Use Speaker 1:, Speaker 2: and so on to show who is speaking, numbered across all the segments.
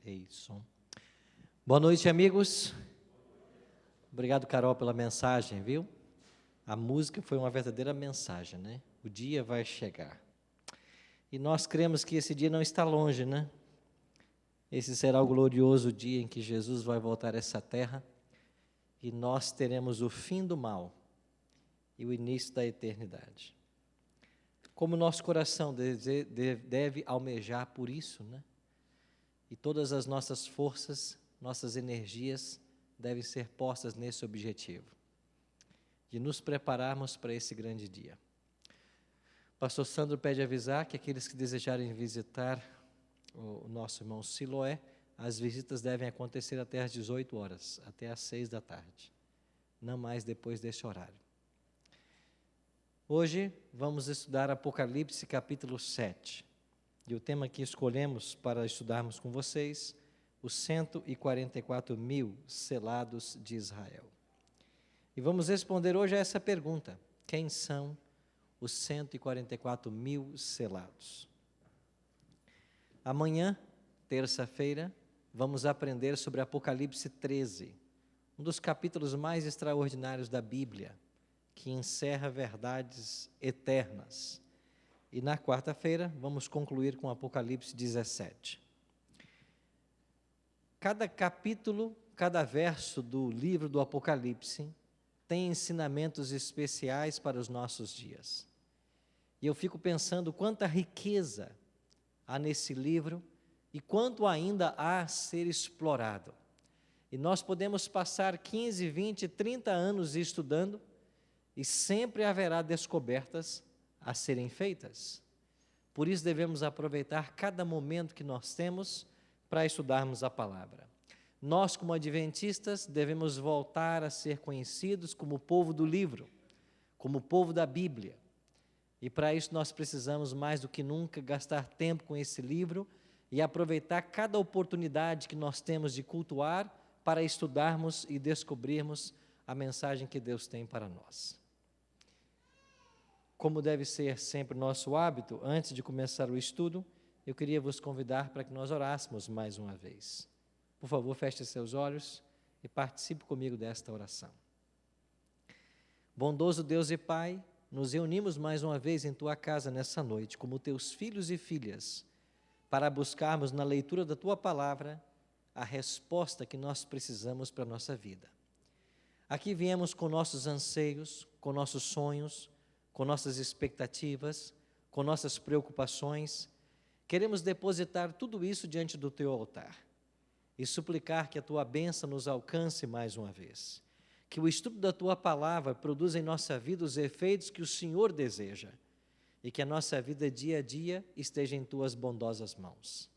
Speaker 1: Isso. Boa noite, amigos. Obrigado, Carol, pela mensagem, viu? A música foi uma verdadeira mensagem, né? O dia vai chegar. E nós cremos que esse dia não está longe, né? Esse será o glorioso dia em que Jesus vai voltar a essa terra e nós teremos o fim do mal e o início da eternidade. Como nosso coração deve almejar por isso, né? E todas as nossas forças, nossas energias devem ser postas nesse objetivo, de nos prepararmos para esse grande dia. O pastor Sandro pede avisar que aqueles que desejarem visitar o nosso irmão Siloé, as visitas devem acontecer até às 18 horas, até às 6 da tarde, não mais depois desse horário. Hoje vamos estudar Apocalipse capítulo 7, e o tema que escolhemos para estudarmos com vocês, os 144 mil selados de Israel. E vamos responder hoje a essa pergunta: quem são os 144 mil selados? Amanhã, terça-feira, vamos aprender sobre Apocalipse 13, um dos capítulos mais extraordinários da Bíblia, que encerra verdades eternas. E na quarta-feira, vamos concluir com Apocalipse 17. Cada capítulo, cada verso do livro do Apocalipse tem ensinamentos especiais para os nossos dias. E eu fico pensando quanta riqueza há nesse livro e quanto ainda há a ser explorado. E nós podemos passar 15, 20, 30 anos estudando e sempre haverá descobertas a serem feitas. Por isso devemos aproveitar cada momento que nós temos para estudarmos a palavra. Nós, como adventistas, devemos voltar a ser conhecidos como o povo do livro, como o povo da Bíblia. E para isso nós precisamos mais do que nunca gastar tempo com esse livro e aproveitar cada oportunidade que nós temos de cultuar para estudarmos e descobrirmos a mensagem que Deus tem para nós. Como deve ser sempre nosso hábito, antes de começar o estudo, eu queria vos convidar para que nós orássemos mais uma vez. Por favor, feche seus olhos e participe comigo desta oração. Bondoso Deus e Pai, nos reunimos mais uma vez em Tua casa nessa noite, como Teus filhos e filhas, para buscarmos na leitura da Tua palavra a resposta que nós precisamos para a nossa vida. Aqui viemos com nossos anseios, com nossos sonhos, com nossas expectativas, com nossas preocupações. Queremos depositar tudo isso diante do Teu altar e suplicar que a Tua bênção nos alcance mais uma vez. Que o estudo da Tua palavra produza em nossa vida os efeitos que o Senhor deseja e que a nossa vida dia a dia esteja em Tuas bondosas mãos.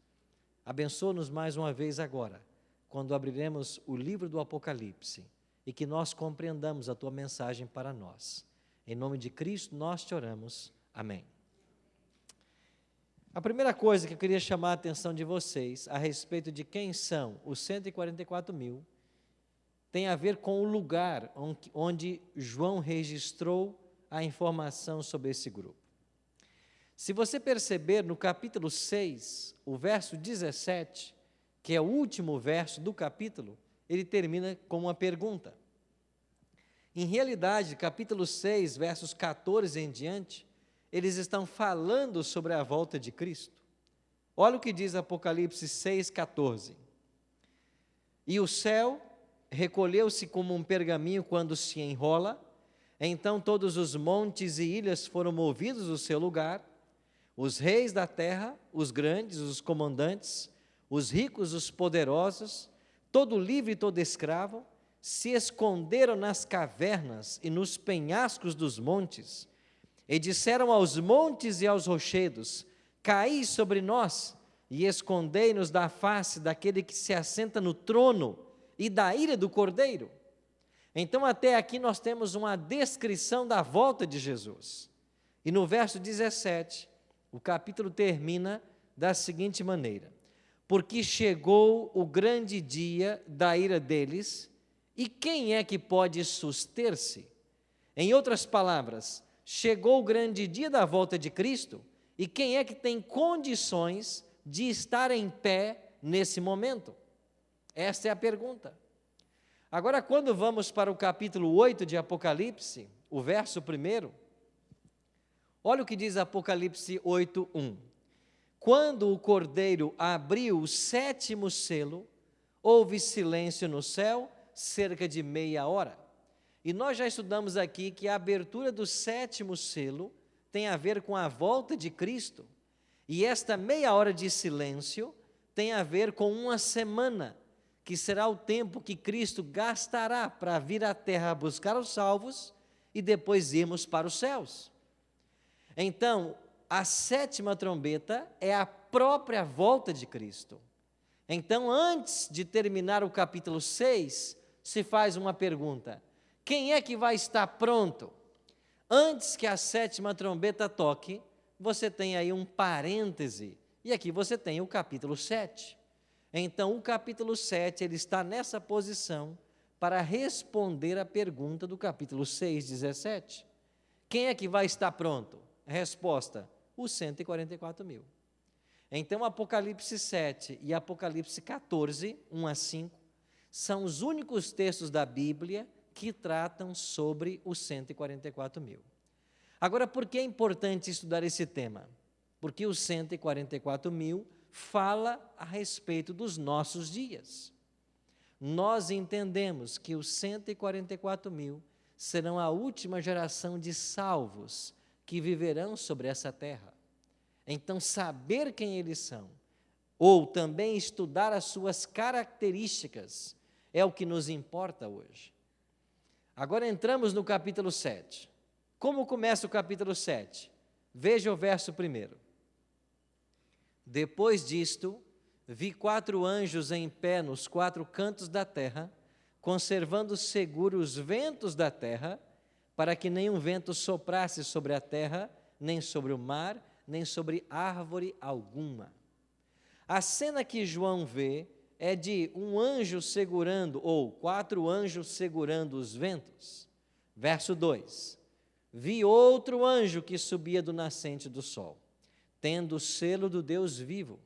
Speaker 1: Abençoa-nos mais uma vez agora, quando abriremos o livro do Apocalipse e que nós compreendamos a Tua mensagem para nós. Em nome de Cristo nós te oramos. Amém. A primeira coisa que eu queria chamar a atenção de vocês a respeito de quem são os 144 mil tem a ver com o lugar onde João registrou a informação sobre esse grupo. Se você perceber no capítulo 6, o verso 17, que é o último verso do capítulo, ele termina com uma pergunta. Em realidade, capítulo 6, versos 14 em diante, eles estão falando sobre a volta de Cristo. Olha o que diz Apocalipse 6, 14. E o céu recolheu-se como um pergaminho quando se enrola, então todos os montes e ilhas foram movidos do seu lugar, os reis da terra, os grandes, os comandantes, os ricos, os poderosos, todo livre e todo escravo, se esconderam nas cavernas e nos penhascos dos montes, e disseram aos montes e aos rochedos: caí sobre nós e escondei-nos da face daquele que se assenta no trono e da ira do Cordeiro. Então até aqui nós temos uma descrição da volta de Jesus. E no verso 17, o capítulo termina da seguinte maneira: porque chegou o grande dia da ira deles, e quem é que pode suster-se? Em outras palavras, chegou o grande dia da volta de Cristo, e quem é que tem condições de estar em pé nesse momento? Esta é a pergunta. Agora, quando vamos para o capítulo 8 de Apocalipse, o verso 1, olha o que diz Apocalipse 8:1. Quando o Cordeiro abriu o 7º selo, houve silêncio no céu, cerca de meia hora. E nós já estudamos aqui que a abertura do 7º selo tem a ver com a volta de Cristo. E esta meia hora de silêncio tem a ver com uma semana, que será o tempo que Cristo gastará para vir à terra buscar os salvos e depois irmos para os céus. Então, a 7ª trombeta é a própria volta de Cristo. Então, antes de terminar o capítulo 6, se faz uma pergunta: quem é que vai estar pronto? Antes que a 7ª trombeta toque, você tem aí um parêntese, e aqui você tem o capítulo 7. Então, o capítulo 7, ele está nessa posição para responder a pergunta do capítulo 6:17. Quem é que vai estar pronto? Resposta: os 144.000. Então, Apocalipse 7 e Apocalipse 14, 1-5, são os únicos textos da Bíblia que tratam sobre os 144.000. Agora, por que é importante estudar esse tema? Porque os 144.000 fala a respeito dos nossos dias. Nós entendemos que os 144.000 serão a última geração de salvos que viverão sobre essa terra. Então, saber quem eles são, ou também estudar as suas características, é o que nos importa hoje. Agora entramos no capítulo 7. Como começa o capítulo 7? Veja o verso 1. Depois disto, vi 4 anjos em pé nos 4 cantos da terra, conservando seguros os ventos da terra, para que nenhum vento soprasse sobre a terra, nem sobre o mar, nem sobre árvore alguma. A cena que João vê é de um anjo segurando, ou 4 anjos segurando os ventos. Verso 2. Vi outro anjo que subia do nascente do sol, tendo o selo do Deus vivo,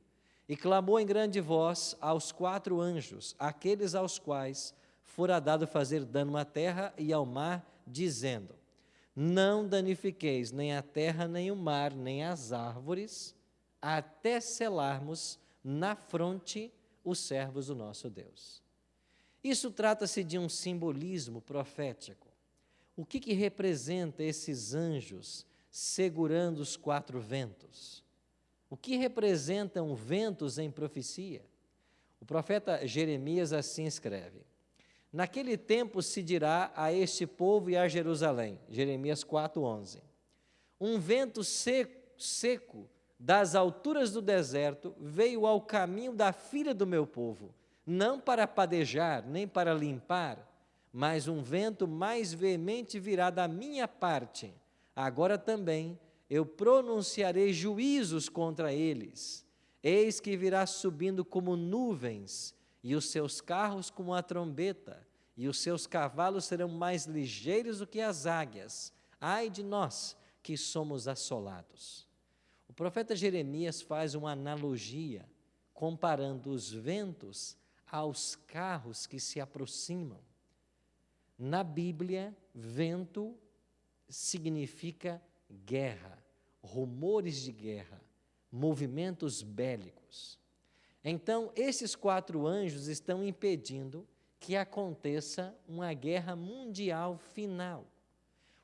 Speaker 1: e clamou em grande voz aos 4 anjos, aqueles aos quais fora dado fazer dano à terra e ao mar, dizendo: não danifiqueis nem a terra, nem o mar, nem as árvores, até selarmos na fronte os servos do nosso Deus. Isso trata-se de um simbolismo profético. O que representa esses anjos segurando os 4 ventos? O que representam ventos em profecia? O profeta Jeremias assim escreve: naquele tempo se dirá a este povo e a Jerusalém, Jeremias 4:11, um vento seco das alturas do deserto veio ao caminho da filha do meu povo, não para padejar, nem para limpar, mas um vento mais veemente virá da minha parte. Agora também eu pronunciarei juízos contra eles. Eis que virá subindo como nuvens, e os seus carros como a trombeta, e os seus cavalos serão mais ligeiros do que as águias. Ai de nós, que somos assolados. O profeta Jeremias faz uma analogia, comparando os ventos aos carros que se aproximam. Na Bíblia, vento significa guerra, rumores de guerra, movimentos bélicos. Então, esses 4 anjos estão impedindo que aconteça uma guerra mundial final.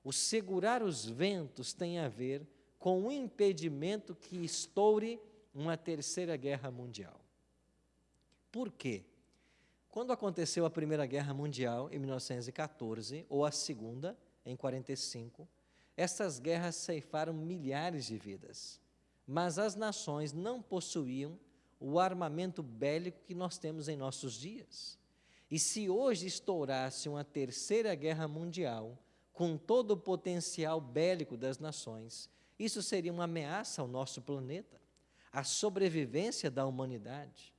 Speaker 1: O segurar os ventos tem a ver com o impedimento que estoure uma 3ª guerra mundial. Por quê? Quando aconteceu a Primeira Guerra Mundial, em 1914, ou a Segunda, em 1945, essas guerras ceifaram milhares de vidas, mas as nações não possuíam o armamento bélico que nós temos em nossos dias. E se hoje estourasse uma 3ª Guerra Mundial, com todo o potencial bélico das nações, isso seria uma ameaça ao nosso planeta, à sobrevivência da humanidade.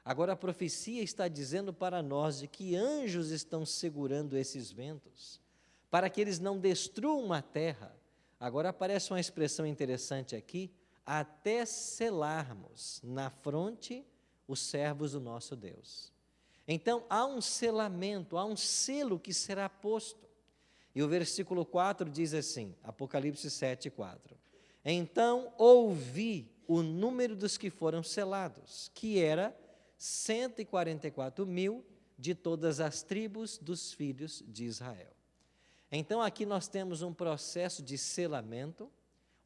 Speaker 1: Agora, a profecia está dizendo para nós de que anjos estão segurando esses ventos, para que eles não destruam a terra. Agora aparece uma expressão interessante aqui: até selarmos na fronte os servos do nosso Deus. Então, há um selamento, há um selo que será posto. E o versículo 4 diz assim, Apocalipse 7, 4. Então ouvi o número dos que foram selados, que era 144.000 de todas as tribos dos filhos de Israel. Então aqui nós temos um processo de selamento,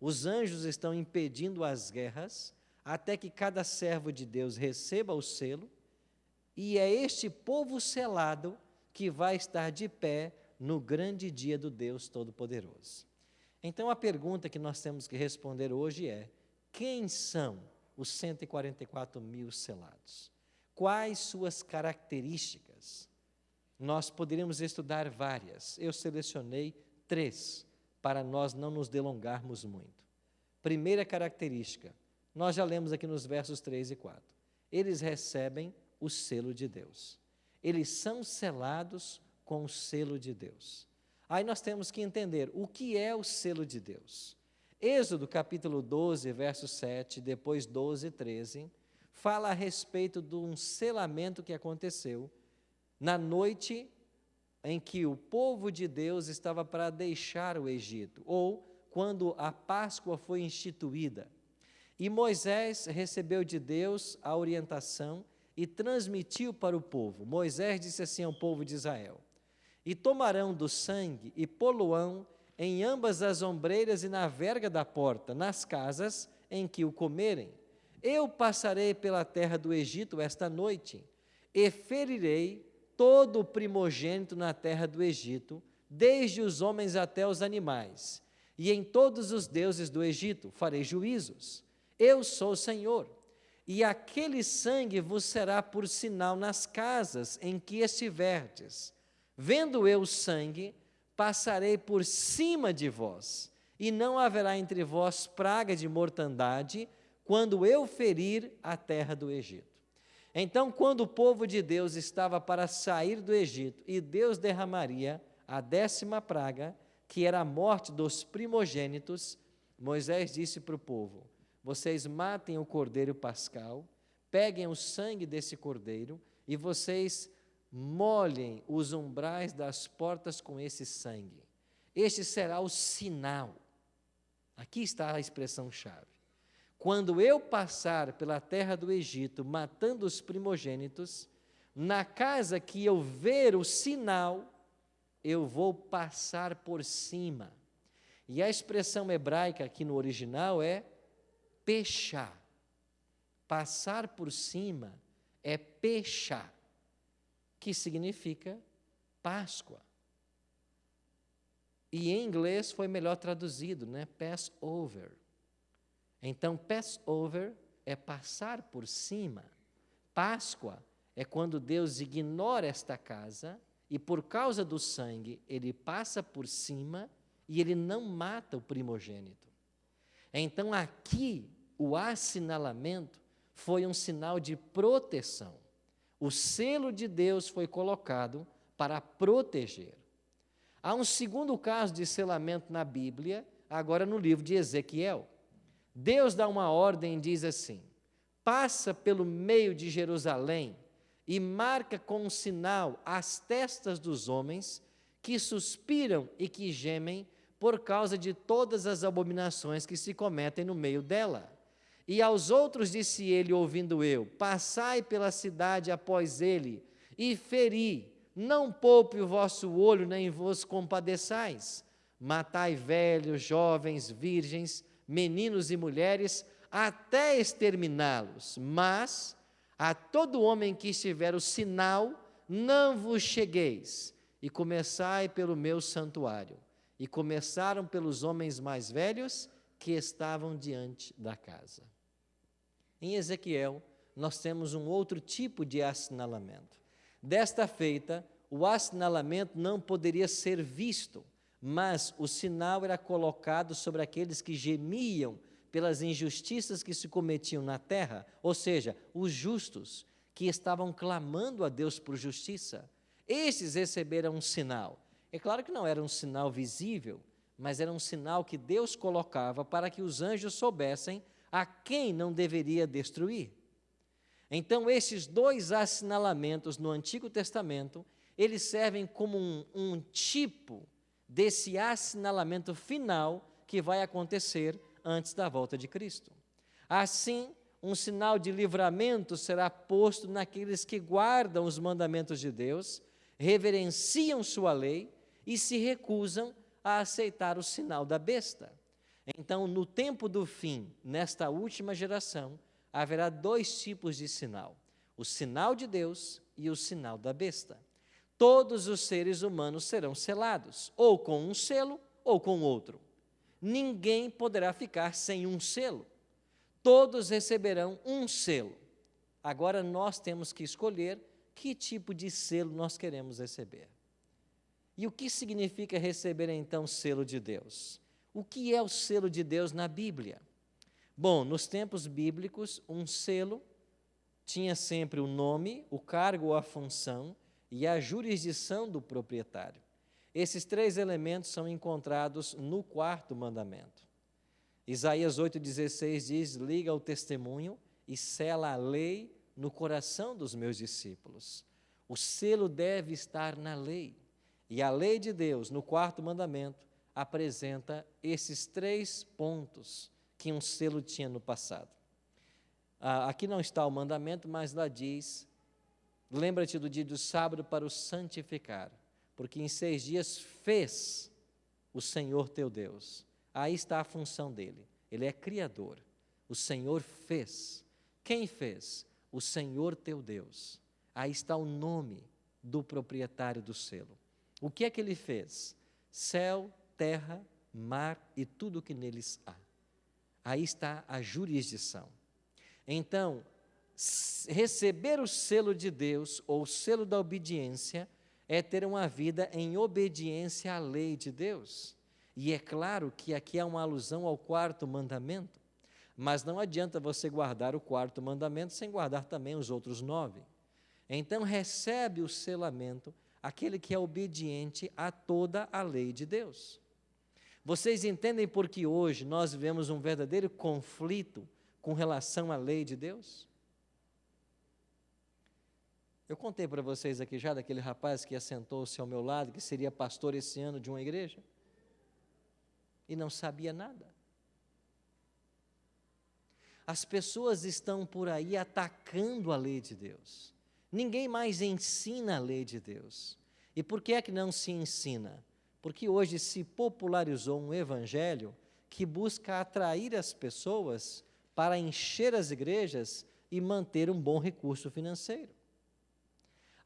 Speaker 1: os anjos estão impedindo as guerras, até que cada servo de Deus receba o selo, e é este povo selado que vai estar de pé no grande dia do Deus Todo-Poderoso. Então a pergunta que nós temos que responder hoje é: quem são os 144.000 selados? Quais suas características? Nós poderíamos estudar várias, eu selecionei 3, para nós não nos delongarmos muito. Primeira característica, nós já lemos aqui nos versos 3 e 4. Eles recebem o selo de Deus. Eles são selados com o selo de Deus. Aí nós temos que entender o que é o selo de Deus. Êxodo capítulo 12, verso 7, depois 12 e 13, fala a respeito de um selamento que aconteceu na noite em que o povo de Deus estava para deixar o Egito, ou quando a Páscoa foi instituída. E Moisés recebeu de Deus a orientação e transmitiu para o povo. Moisés disse assim ao povo de Israel: e tomarão do sangue e poluão em ambas as ombreiras e na verga da porta, nas casas em que o comerem. Eu passarei pela terra do Egito esta noite, e ferirei todo o primogênito na terra do Egito, desde os homens até os animais, e em todos os deuses do Egito farei juízos. Eu sou o Senhor. E aquele sangue vos será por sinal nas casas em que estiverdes. Vendo eu o sangue, passarei por cima de vós, e não haverá entre vós praga de mortandade, quando eu ferir a terra do Egito. Então, quando o povo de Deus estava para sair do Egito, e Deus derramaria a 10ª praga, que era a morte dos primogênitos, Moisés disse para o povo: vocês matem o cordeiro pascal, peguem o sangue desse cordeiro, e vocês molhem os umbrais das portas com esse sangue. Este será o sinal. Aqui está a expressão-chave. Quando eu passar pela terra do Egito, matando os primogênitos, na casa que eu ver o sinal, eu vou passar por cima. E a expressão hebraica aqui no original é pechá. Passar por cima é pechá, que significa Páscoa. E em inglês foi melhor traduzido, né? Passover. Então, Passover é passar por cima. Páscoa é quando Deus ignora esta casa e, por causa do sangue, Ele passa por cima e Ele não mata o primogênito. Então, aqui, o assinalamento foi um sinal de proteção. O selo de Deus foi colocado para proteger. Há um segundo caso de selamento na Bíblia, agora no livro de Ezequiel. Deus dá uma ordem e diz assim: passa pelo meio de Jerusalém e marca com um sinal as testas dos homens que suspiram e que gemem por causa de todas as abominações que se cometem no meio dela. E aos outros disse ele, ouvindo eu: passai pela cidade após ele e feri, não poupe o vosso olho, nem vos compadeçais. Matai velhos, jovens, virgens, meninos e mulheres, até exterminá-los. Mas a todo homem que estiver o sinal, não vos chegueis. E começai pelo meu santuário. E começaram pelos homens mais velhos que estavam diante da casa. Em Ezequiel, nós temos um outro tipo de assinalamento. Desta feita, o assinalamento não poderia ser visto, mas o sinal era colocado sobre aqueles que gemiam pelas injustiças que se cometiam na terra, ou seja, os justos que estavam clamando a Deus por justiça. Estes receberam um sinal. É claro que não era um sinal visível, mas era um sinal que Deus colocava para que os anjos soubessem a quem não deveria destruir. Então, esses dois assinalamentos no Antigo Testamento, eles servem como um tipo desse assinalamento final que vai acontecer antes da volta de Cristo. Assim, um sinal de livramento será posto naqueles que guardam os mandamentos de Deus, reverenciam sua lei e se recusam a aceitar o sinal da besta. Então, no tempo do fim, nesta última geração, haverá dois tipos de sinal: o sinal de Deus e o sinal da besta. Todos os seres humanos serão selados, ou com um selo ou com outro. Ninguém poderá ficar sem um selo. Todos receberão um selo. Agora nós temos que escolher que tipo de selo nós queremos receber. E o que significa receber então o selo de Deus? O que é o selo de Deus na Bíblia? Bom, nos tempos bíblicos, um selo tinha sempre o nome, o cargo ou a função e a jurisdição do proprietário. Esses três elementos são encontrados no quarto mandamento. Isaías 8,16 diz: liga o testemunho e sela a lei no coração dos meus discípulos. O selo deve estar na lei. E a lei de Deus, no quarto mandamento, apresenta esses três pontos que um selo tinha no passado. Aqui não está o mandamento, mas lá diz: lembra-te do dia do sábado para o santificar, porque em 6 dias fez o Senhor teu Deus. Aí está a função dele. Ele é criador. O Senhor fez. Quem fez? O Senhor teu Deus. Aí está o nome do proprietário do selo. O que é que ele fez? Céu, terra, mar e tudo o que neles há. Aí está a jurisdição. Então, receber o selo de Deus, ou o selo da obediência, é ter uma vida em obediência à lei de Deus. E é claro que aqui há uma alusão ao quarto mandamento, mas não adianta você guardar o quarto mandamento sem guardar também os outros 9. Então, recebe o selamento aquele que é obediente a toda a lei de Deus. Vocês entendem por que hoje nós vivemos um verdadeiro conflito com relação à lei de Deus? Eu contei para vocês aqui já daquele rapaz que assentou-se ao meu lado, que seria pastor esse ano de uma igreja, e não sabia nada. As pessoas estão por aí atacando a lei de Deus. Ninguém mais ensina a lei de Deus. E por que é que não se ensina? Porque hoje se popularizou um evangelho que busca atrair as pessoas para encher as igrejas e manter um bom recurso financeiro.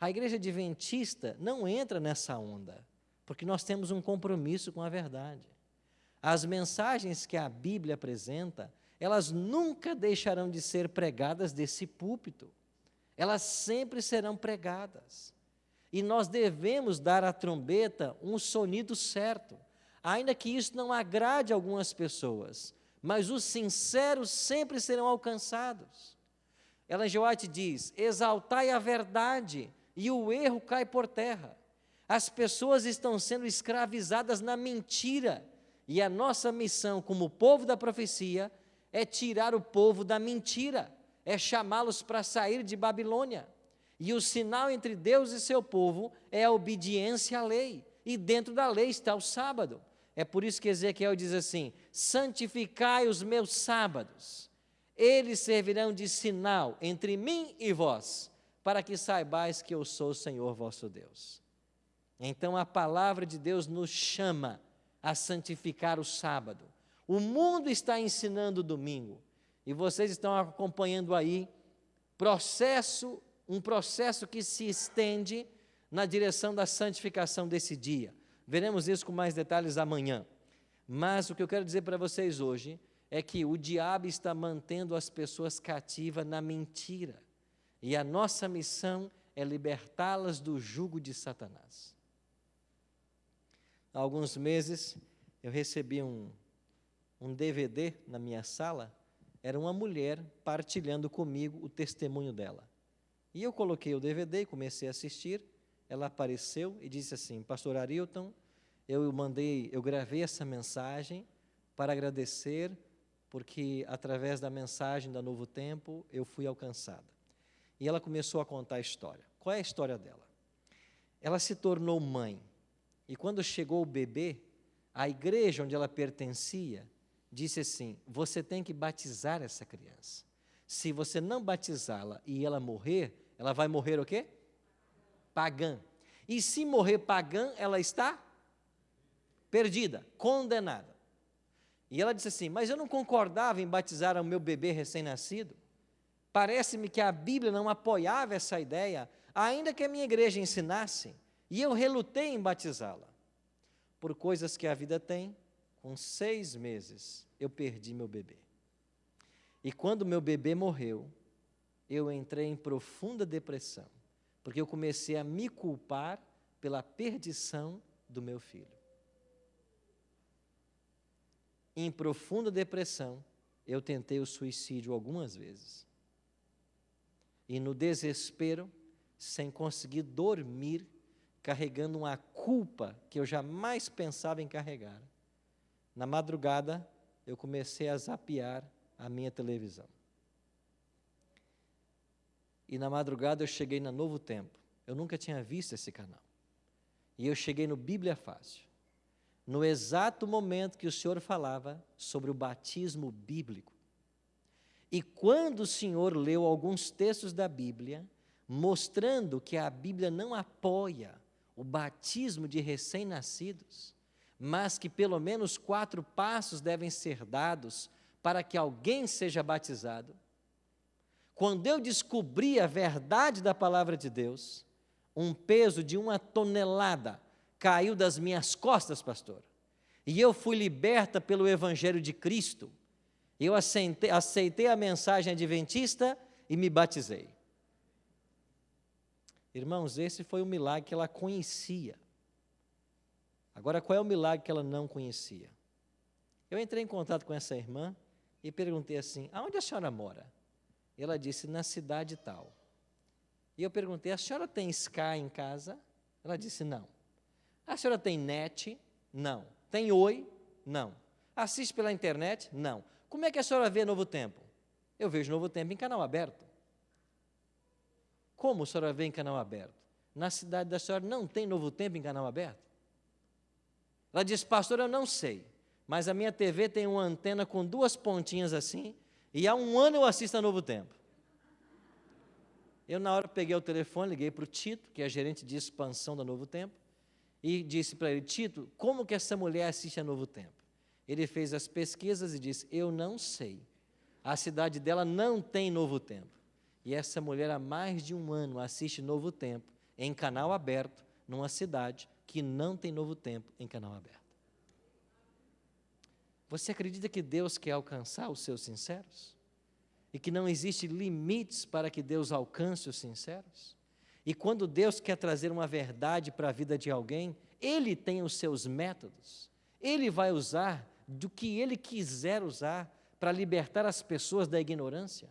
Speaker 1: A igreja adventista não entra nessa onda, porque nós temos um compromisso com a verdade. As mensagens que a Bíblia apresenta, elas nunca deixarão de ser pregadas desse púlpito. Elas sempre serão pregadas. E nós devemos dar à trombeta um sonido certo, ainda que isso não agrade algumas pessoas, mas os sinceros sempre serão alcançados. Ellen G. White diz: exaltai a verdade e o erro cai por terra. As pessoas estão sendo escravizadas na mentira, e a nossa missão como povo da profecia é tirar o povo da mentira, é chamá-los para sair de Babilônia. E o sinal entre Deus e seu povo é a obediência à lei, e dentro da lei está o sábado. É por isso que Ezequiel diz assim: santificai os meus sábados, eles servirão de sinal entre mim e vós, para que saibais que eu sou o Senhor vosso Deus. Então a palavra de Deus nos chama a santificar o sábado. O mundo está ensinando o domingo, e vocês estão acompanhando aí um processo que se estende na direção da santificação desse dia. Veremos isso com mais detalhes amanhã. Mas o que eu quero dizer para vocês hoje é que o diabo está mantendo as pessoas cativas na mentira. E a nossa missão é libertá-las do jugo de Satanás. Há alguns meses eu recebi um DVD na minha sala. Era uma mulher partilhando comigo o testemunho dela. E eu coloquei o DVD e comecei a assistir. Ela apareceu e disse assim: pastor Arilton, eu gravei essa mensagem para agradecer, porque através da mensagem da Novo Tempo eu fui alcançada. E ela começou a contar a história. Qual é a história dela? Ela se tornou mãe. E quando chegou o bebê, a igreja onde ela pertencia disse assim: você tem que batizar essa criança. Se você não batizá-la e ela morrer, ela vai morrer o quê? Pagã. E se morrer pagã, ela está perdida, condenada. E ela disse assim: mas eu não concordava em batizar o meu bebê recém-nascido. Parece-me que a Bíblia não apoiava essa ideia, ainda que a minha igreja ensinasse, e eu relutei em batizá-la. Por coisas que a vida tem, com 6 meses, eu perdi meu bebê. E quando meu bebê morreu, eu entrei em profunda depressão, porque eu comecei a me culpar pela perdição do meu filho. Em profunda depressão, eu tentei o suicídio algumas vezes. E no desespero, sem conseguir dormir, carregando uma culpa que eu jamais pensava em carregar, na madrugada, eu comecei a zapear a minha televisão. E na madrugada eu cheguei na Novo Tempo. Eu nunca tinha visto esse canal. E eu cheguei no Bíblia Fácil, no exato momento que o Senhor falava sobre o batismo bíblico. E quando o Senhor leu alguns textos da Bíblia, mostrando que a Bíblia não apoia o batismo de recém-nascidos, mas que pelo menos 4 passos devem ser dados para que alguém seja batizado. Quando eu descobri a verdade da palavra de Deus, um peso de 1 tonelada caiu das minhas costas, pastor. E eu fui liberta pelo Evangelho de Cristo. Eu aceitei a mensagem adventista e me batizei. Irmãos, esse foi o milagre que ela conhecia. Agora, qual é o milagre que ela não conhecia? Eu entrei em contato com essa irmã e perguntei assim: aonde a senhora mora? Ela disse: na cidade tal. E eu perguntei: a senhora tem Sky em casa? Ela disse: não. A senhora tem net? Não. Tem Oi? Não. Assiste pela internet? Não. Como é que a senhora vê Novo Tempo? Eu vejo Novo Tempo em canal aberto. Como a senhora vê em canal aberto? Na cidade da senhora não tem Novo Tempo em canal aberto? Ela disse: pastor, eu não sei, mas a minha TV tem uma antena com 2 pontinhas assim, e há 1 ano eu assisto a Novo Tempo. Eu, na hora, peguei o telefone, liguei para o Tito, que é gerente de expansão da Novo Tempo, e disse para ele: Tito, como que essa mulher assiste a Novo Tempo? Ele fez as pesquisas e disse: eu não sei, a cidade dela não tem Novo Tempo. E essa mulher há mais de 1 ano assiste Novo Tempo em canal aberto, numa cidade que não tem Novo Tempo em canal aberto. Você acredita que Deus quer alcançar os seus sinceros? E que não existe limites para que Deus alcance os sinceros? E quando Deus quer trazer uma verdade para a vida de alguém, Ele tem os seus métodos. Ele vai usar do que Ele quiser usar para libertar as pessoas da ignorância.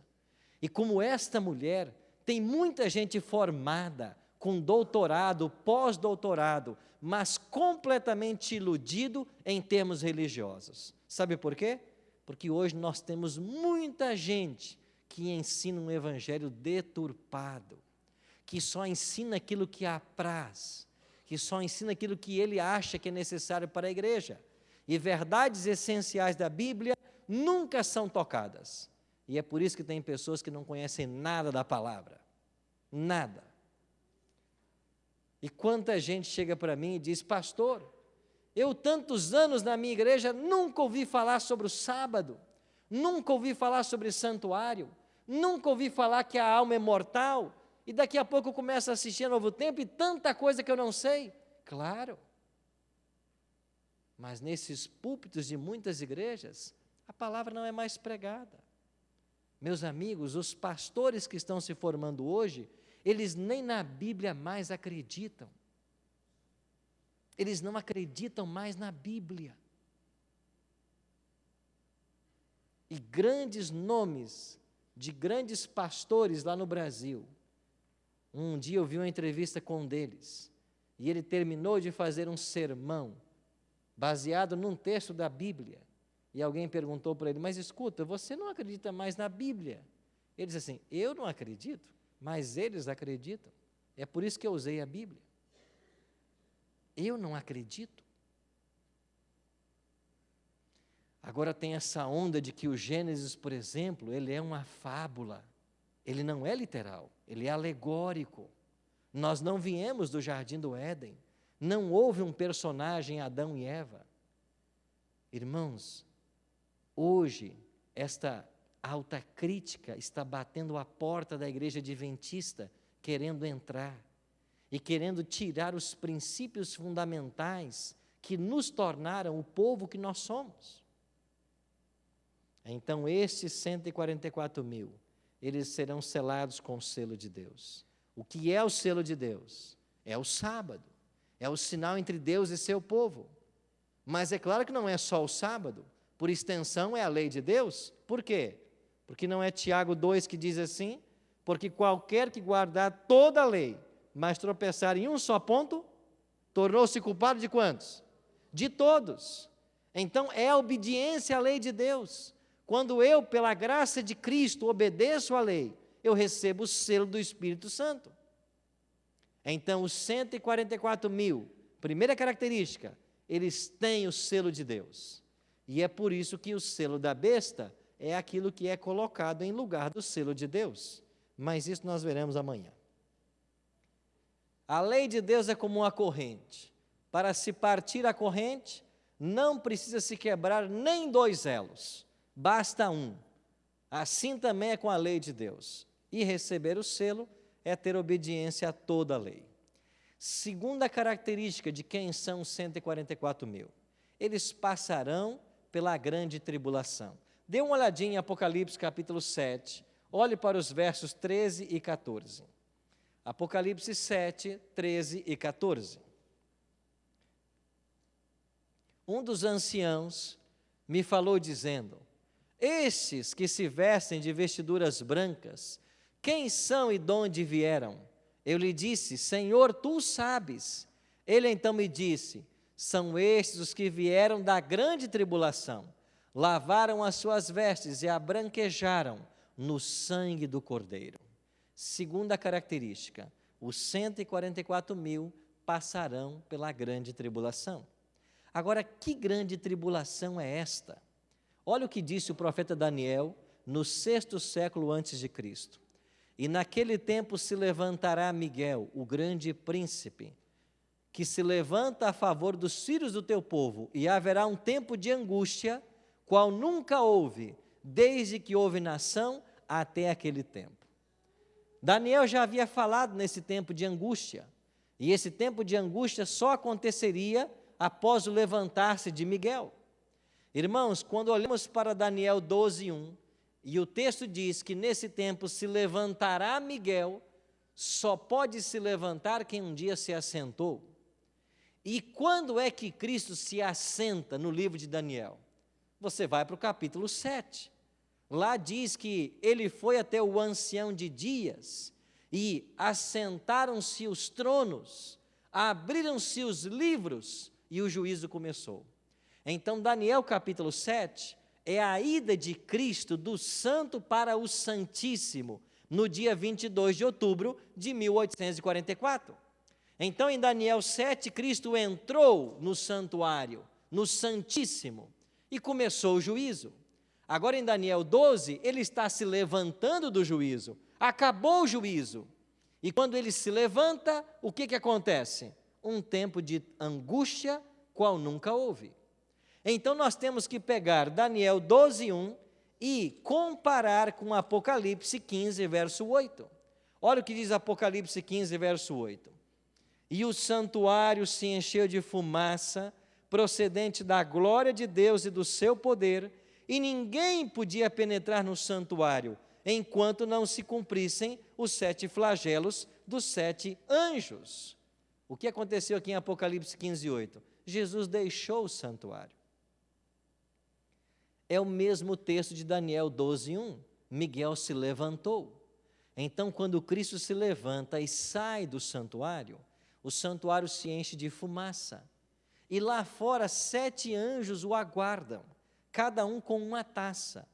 Speaker 1: E como esta mulher, tem muita gente formada, com doutorado, pós-doutorado, mas completamente iludido em termos religiosos. Sabe por quê? Porque hoje nós temos muita gente que ensina um evangelho deturpado, que só ensina aquilo que apraz, que só ensina aquilo que ele acha que é necessário para a igreja. E verdades essenciais da Bíblia nunca são tocadas. E é por isso que tem pessoas que não conhecem nada da palavra. Nada. E quanta gente chega para mim e diz: pastor, eu tantos anos na minha igreja nunca ouvi falar sobre o sábado, nunca ouvi falar sobre santuário, nunca ouvi falar que a alma é mortal, e daqui a pouco eu começo a assistir a Novo Tempo e tanta coisa que eu não sei. Claro. Mas nesses púlpitos de muitas igrejas, a palavra não é mais pregada. Meus amigos, os pastores que estão se formando hoje, eles nem na Bíblia mais acreditam. Eles não acreditam mais na Bíblia. E grandes nomes de grandes pastores lá no Brasil. Um dia eu vi uma entrevista com um deles, e ele terminou de fazer um sermão baseado num texto da Bíblia. E alguém perguntou para ele: mas escuta, você não acredita mais na Bíblia? Ele disse assim: eu não acredito, mas eles acreditam. É por isso que eu usei a Bíblia. Eu não acredito. Agora tem essa onda de que o Gênesis, por exemplo, ele é uma fábula. Ele não é literal, ele é alegórico. Nós não viemos do jardim do Éden. Não houve um personagem Adão e Eva. Irmãos, hoje esta alta crítica está batendo a porta da igreja adventista, querendo entrar e querendo tirar os princípios fundamentais que nos tornaram o povo que nós somos. Então, estes 144.000, eles serão selados com o selo de Deus. O que é o selo de Deus? É o sábado, é o sinal entre Deus e seu povo. Mas é claro que não é só o sábado, por extensão é a lei de Deus. Por quê? Porque não é Tiago 2 que diz assim: porque qualquer que guardar toda a lei, mas tropeçar em um só ponto, tornou-se culpado de quantos? De todos. Então é a obediência à lei de Deus. Quando eu, pela graça de Cristo, obedeço à lei, eu recebo o selo do Espírito Santo. Então, os 144.000, primeira característica, eles têm o selo de Deus. E é por isso que o selo da besta é aquilo que é colocado em lugar do selo de Deus. Mas isso nós veremos amanhã. A lei de Deus é como uma corrente. Para se partir a corrente, não precisa se quebrar nem 2 elos. Basta um. Assim também é com a lei de Deus. E receber o selo é ter obediência a toda a lei. Segunda característica de quem são 144.000. Eles passarão pela grande tribulação. Dê uma olhadinha em Apocalipse capítulo 7. Olhe para os versos 13 e 14. Apocalipse 7, 13 e 14. Um dos anciãos me falou dizendo: estes que se vestem de vestiduras brancas, quem são e de onde vieram? Eu lhe disse: Senhor, tu sabes. Ele então me disse: são estes os que vieram da grande tribulação, lavaram as suas vestes e a branquejaram no sangue do Cordeiro. Segunda característica, os 144.000 passarão pela grande tribulação. Agora, que grande tribulação é esta? Olha o que disse o profeta Daniel no 6º século antes de Cristo. E naquele tempo se levantará Miguel, o grande príncipe, que se levanta a favor dos filhos do teu povo, e haverá um tempo de angústia, qual nunca houve, desde que houve nação até aquele tempo. Daniel já havia falado nesse tempo de angústia, e esse tempo de angústia só aconteceria após o levantar-se de Miguel. Irmãos, quando olhamos para Daniel 12:1, e o texto diz que nesse tempo se levantará Miguel, só pode se levantar quem um dia se assentou. E quando é que Cristo se assenta no livro de Daniel? Você vai para o capítulo 7. Lá diz que ele foi até o ancião de dias, e assentaram-se os tronos, abriram-se os livros, e o juízo começou. Então, Daniel capítulo 7 é a ida de Cristo do santo para o santíssimo, no dia 22 de outubro de 1844. Então, em Daniel 7, Cristo entrou no santuário, no santíssimo, e começou o juízo. Agora, em Daniel 12, ele está se levantando do juízo, acabou o juízo. E quando ele se levanta, o que acontece? Um tempo de angústia, qual nunca houve. Então, nós temos que pegar Daniel 12:1 e comparar com Apocalipse 15, verso 8. Olha o que diz Apocalipse 15, verso 8. E o santuário se encheu de fumaça, procedente da glória de Deus e do seu poder, e ninguém podia penetrar no santuário, enquanto não se cumprissem os 7 flagelos dos 7 anjos. O que aconteceu aqui em Apocalipse 15, 8? Jesus deixou o santuário. É o mesmo texto de Daniel 12:1. Miguel se levantou. Então, quando Cristo se levanta e sai do santuário, o santuário se enche de fumaça. E lá fora 7 anjos o aguardam, cada um com uma taça.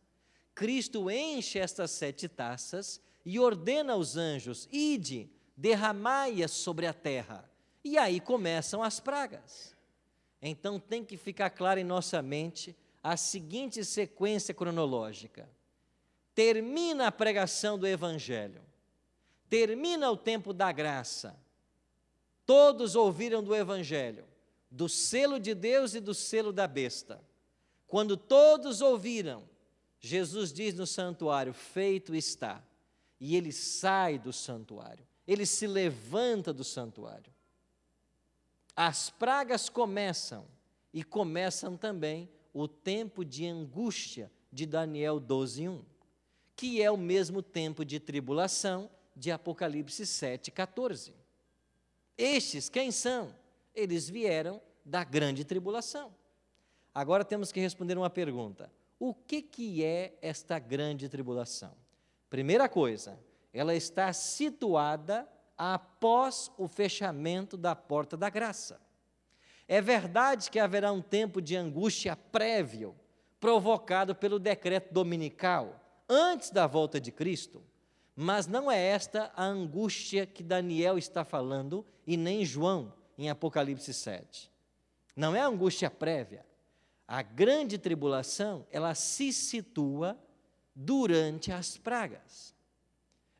Speaker 1: Cristo enche estas 7 taças e ordena aos anjos: ide, derramai-as sobre a terra. E aí começam as pragas. Então tem que ficar claro em nossa mente a seguinte sequência cronológica: termina a pregação do Evangelho, termina o tempo da graça, todos ouviram do Evangelho, do selo de Deus e do selo da besta. Quando todos ouviram, Jesus diz no santuário: feito está. E ele sai do santuário, ele se levanta do santuário. As pragas começam, e começam também o tempo de angústia de Daniel 12:1, que é o mesmo tempo de tribulação de Apocalipse 7:14. Estes quem são? Eles vieram da grande tribulação. Agora temos que responder uma pergunta: o que é esta grande tribulação? Primeira coisa, ela está situada após o fechamento da porta da graça. É verdade que haverá um tempo de angústia prévio, provocado pelo decreto dominical, antes da volta de Cristo, mas não é esta a angústia que Daniel está falando, e nem João, em Apocalipse 7. Não é a angústia prévia. A grande tribulação, ela se situa durante as pragas.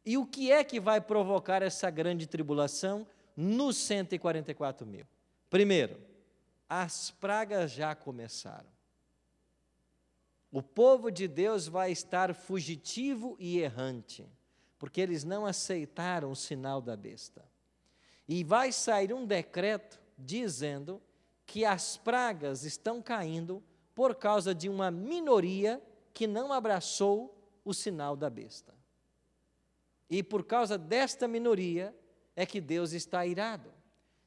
Speaker 1: E o que é que vai provocar essa grande tribulação nos 144.000? Primeiro, as pragas já começaram. O povo de Deus vai estar fugitivo e errante, porque eles não aceitaram o sinal da besta. E vai sair um decreto dizendo que as pragas estão caindo por causa de uma minoria que não abraçou o sinal da besta. E por causa desta minoria é que Deus está irado.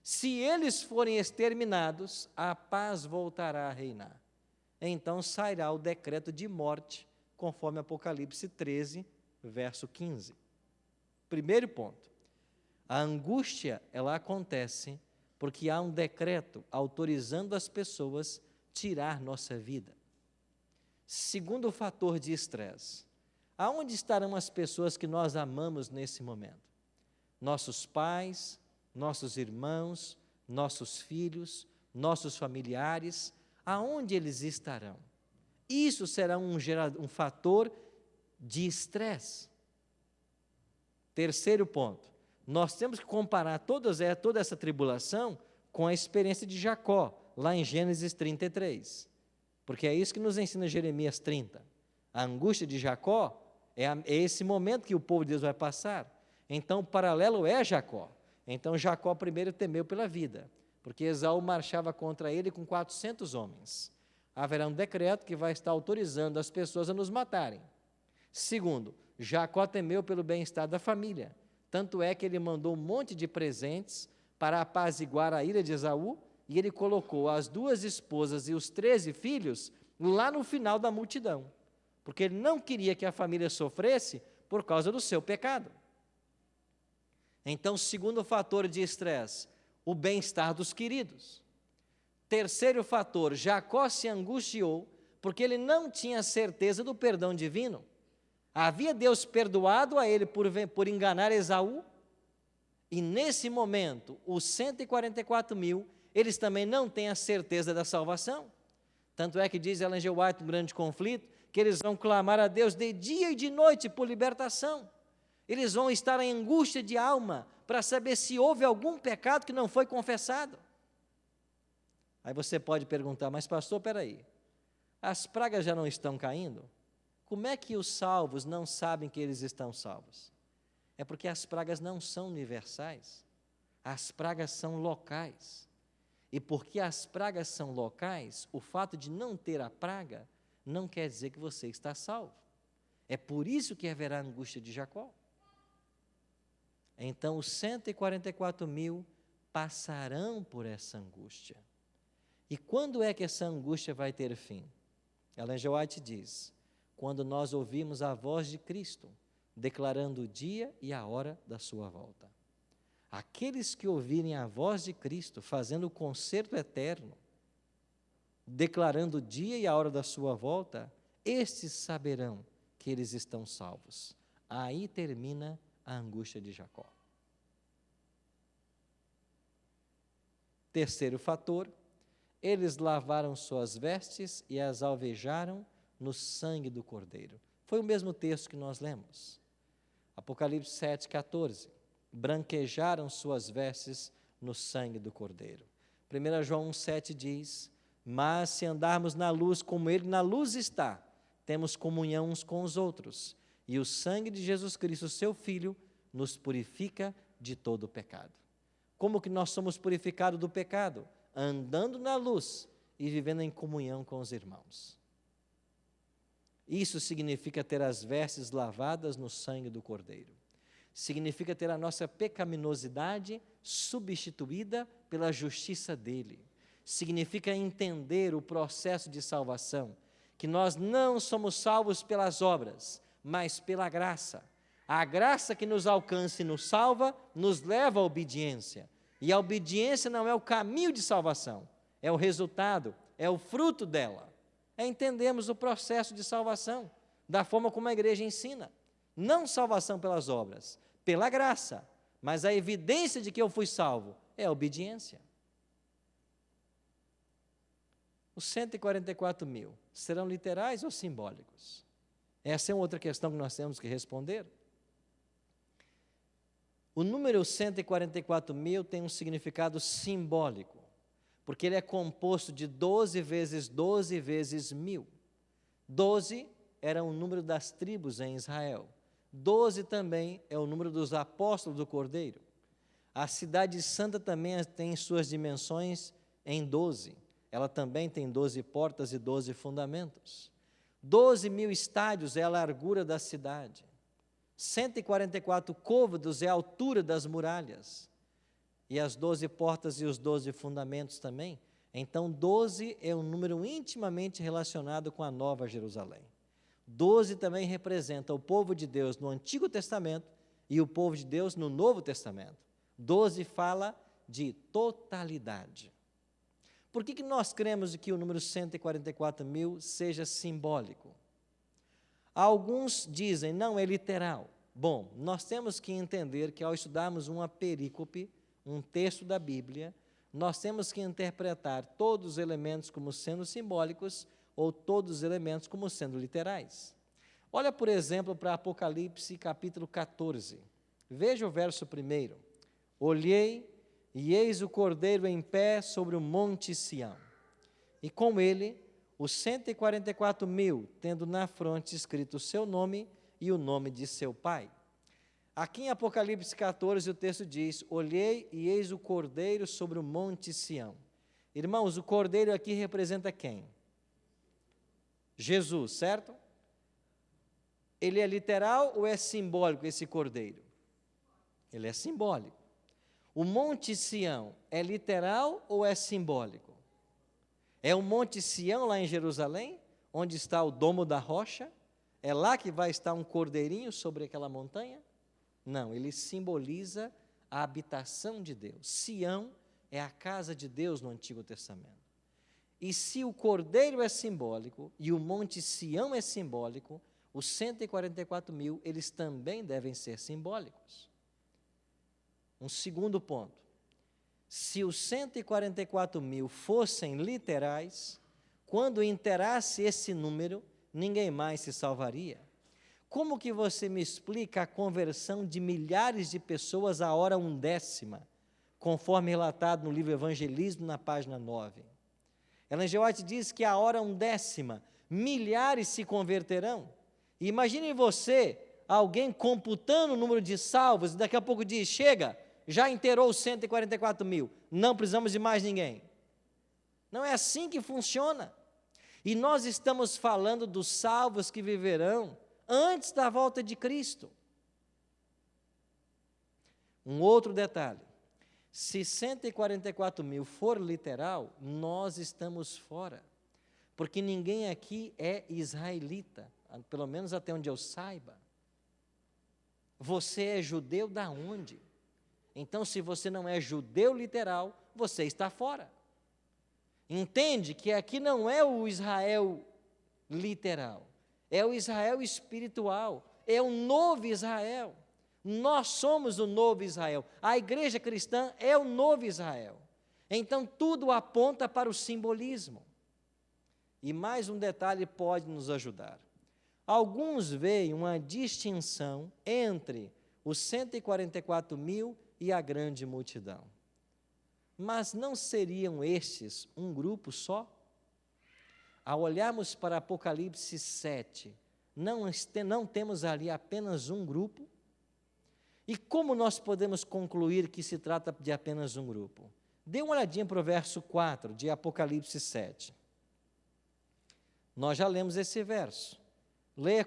Speaker 1: Se eles forem exterminados, a paz voltará a reinar. Então sairá o decreto de morte, conforme Apocalipse 13, verso 15. Primeiro ponto, a angústia, ela acontece porque há um decreto autorizando as pessoas tirar nossa vida. Segundo fator de estresse, aonde estarão as pessoas que nós amamos nesse momento? Nossos pais, nossos irmãos, nossos filhos, nossos familiares, aonde eles estarão? Isso será um fator de estresse. Terceiro ponto, nós temos que comparar toda essa tribulação com a experiência de Jacó, lá em Gênesis 33, porque é isso que nos ensina Jeremias 30. A angústia de Jacó é esse momento que o povo de Deus vai passar. Então, o paralelo é Jacó. Então, Jacó primeiro temeu pela vida, porque Esaú marchava contra ele com 400 homens. Haverá um decreto que vai estar autorizando as pessoas a nos matarem. Segundo, Jacó temeu pelo bem-estar da família. Tanto é que ele mandou um monte de presentes para apaziguar a ira de Esaú, e ele colocou as 2 esposas e os 13 filhos lá no final da multidão, porque ele não queria que a família sofresse por causa do seu pecado. Então, segundo fator de estresse, o bem-estar dos queridos. Terceiro fator, Jacó se angustiou porque ele não tinha certeza do perdão divino. Havia Deus perdoado a ele por enganar Esaú? E nesse momento, os 144.000, eles também não têm a certeza da salvação. Tanto é que diz Ellen G. White, um grande conflito, que eles vão clamar a Deus de dia e de noite por libertação. Eles vão estar em angústia de alma para saber se houve algum pecado que não foi confessado. Aí você pode perguntar: mas pastor, espera aí, as pragas já não estão caindo? Como é que os salvos não sabem que eles estão salvos? É porque as pragas não são universais, as pragas são locais. E porque as pragas são locais, o fato de não ter a praga não quer dizer que você está salvo. É por isso que haverá a angústia de Jacó. Então, os 144.000 passarão por essa angústia. E quando é que essa angústia vai ter fim? Ellen G. White diz: quando nós ouvimos a voz de Cristo, declarando o dia e a hora da sua volta. Aqueles que ouvirem a voz de Cristo, fazendo o concerto eterno, declarando o dia e a hora da sua volta, estes saberão que eles estão salvos. Aí termina a angústia de Jacó. Terceiro fator, eles lavaram suas vestes e as alvejaram no sangue do Cordeiro. Foi o mesmo texto que nós lemos. Apocalipse 7,14. Branquejaram suas vestes no sangue do Cordeiro. 1 João 1,7 diz: mas se andarmos na luz como Ele na luz está, temos comunhão uns com os outros, e o sangue de Jesus Cristo, seu Filho, nos purifica de todo o pecado. Como que nós somos purificados do pecado? Andando na luz e vivendo em comunhão com os irmãos. Isso significa ter as vestes lavadas no sangue do Cordeiro. Significa ter a nossa pecaminosidade substituída pela justiça dele. Significa entender o processo de salvação, que nós não somos salvos pelas obras, mas pela graça. A graça que nos alcança e nos salva, nos leva à obediência. E a obediência não é o caminho de salvação, é o resultado, é o fruto dela. Entendemos o processo de salvação, da forma como a igreja ensina. Não salvação pelas obras, pela graça, mas a evidência de que eu fui salvo é a obediência. Os 144 mil serão literais ou simbólicos? Essa é outra questão que nós temos que responder. O número 144 mil tem um significado simbólico, porque ele é composto de 12 vezes 12 vezes 1000. 12 era o número das tribos em Israel. 12 também é o número dos apóstolos do Cordeiro. A cidade santa também tem suas dimensões em 12. Ela também tem 12 portas e 12 fundamentos. 12.000 estádios é a largura da cidade. 144 côvados é a altura das muralhas. E as 12 portas e os 12 fundamentos também. Então, 12 é um número intimamente relacionado com a Nova Jerusalém. 12 também representa o povo de Deus no Antigo Testamento e o povo de Deus no Novo Testamento. 12 fala de totalidade. Por que nós cremos que o número 144 mil seja simbólico? Alguns dizem, não, é literal. Bom, nós temos que entender que ao estudarmos uma perícope, um texto da Bíblia, nós temos que interpretar todos os elementos como sendo simbólicos ou todos os elementos como sendo literais. Olha, por exemplo, para Apocalipse capítulo 14. Veja o verso 1. Olhei e eis o Cordeiro em pé sobre o monte Sião, e com ele os 144 mil, tendo na fronte escrito o seu nome e o nome de seu pai. Aqui em Apocalipse 14 o texto diz, olhei e eis o Cordeiro sobre o monte Sião. Irmãos, o Cordeiro aqui representa quem? Jesus, certo? Ele é literal ou é simbólico esse Cordeiro? Ele é simbólico. O monte Sião é literal ou é simbólico? É o monte Sião lá em Jerusalém, onde está o domo da rocha? É lá que vai estar um cordeirinho sobre aquela montanha? Não, ele simboliza a habitação de Deus. Sião é a casa de Deus no Antigo Testamento. E se o cordeiro é simbólico e o monte Sião é simbólico, os 144 mil, eles também devem ser simbólicos. Um segundo ponto, se os 144 mil fossem literais, quando inteirasse esse número, ninguém mais se salvaria. Como que você me explica a conversão de milhares de pessoas à hora 1/10, conforme relatado no livro Evangelismo, na página 9? Ellen G. White diz que à hora 1/10, milhares se converterão. E imagine você, alguém computando o número de salvos, e daqui a pouco diz, chega, já inteirou os 144 mil, não precisamos de mais ninguém. Não é assim que funciona. E nós estamos falando dos salvos que viverão antes da volta de Cristo. Um outro detalhe, se 144 mil for literal, nós estamos fora, porque ninguém aqui é israelita, pelo menos até onde eu saiba. Você é judeu da onde? Então, se você não é judeu literal, você está fora. Entende que aqui não é o Israel literal, é o Israel espiritual, é o novo Israel. Nós somos o novo Israel. A igreja cristã é o novo Israel. Então, tudo aponta para o simbolismo. E mais um detalhe pode nos ajudar. Alguns veem uma distinção entre os 144.000 e a grande multidão. Mas não seriam estes um grupo só? Ao olharmos para Apocalipse 7, não temos ali apenas um grupo? E como nós podemos concluir que se trata de apenas um grupo? Dê uma olhadinha para o verso 4 de Apocalipse 7. Nós já lemos esse verso. Leia